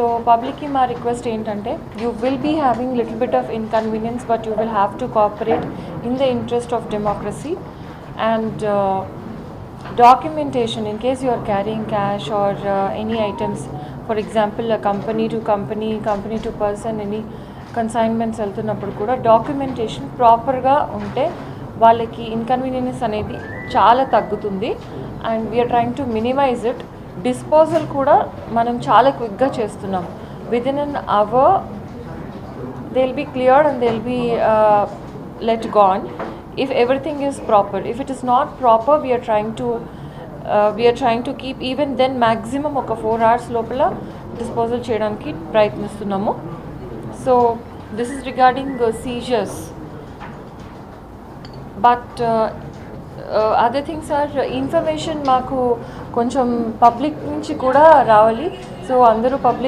So పబ్లిక్కి మా request ఏంటంటే you will be having little bit of inconvenience but you will have to cooperate in the interest of democracy and documentation in case you are carrying cash or any items, for example a company to company, company to person, any consignments వెళ్తున్నప్పుడు కూడా documentation ప్రాపర్గా ఉంటే వాళ్ళకి inconvenience అనేది చాలా తగ్గుతుంది and we're trying to minimise it. Disposal కూడా మనం చాలా క్విక్గా చేస్తున్నాం. Within an hour they will be cleared and they will be let gone if everything is proper. If it is not proper, we are trying to keep even then maximum oka 4 hours lopala disposal cheyadaniki prayatnistunnamo. So this is regarding seizures, but other things are information maaku koncham public nunchi kuda ravali. So andaru public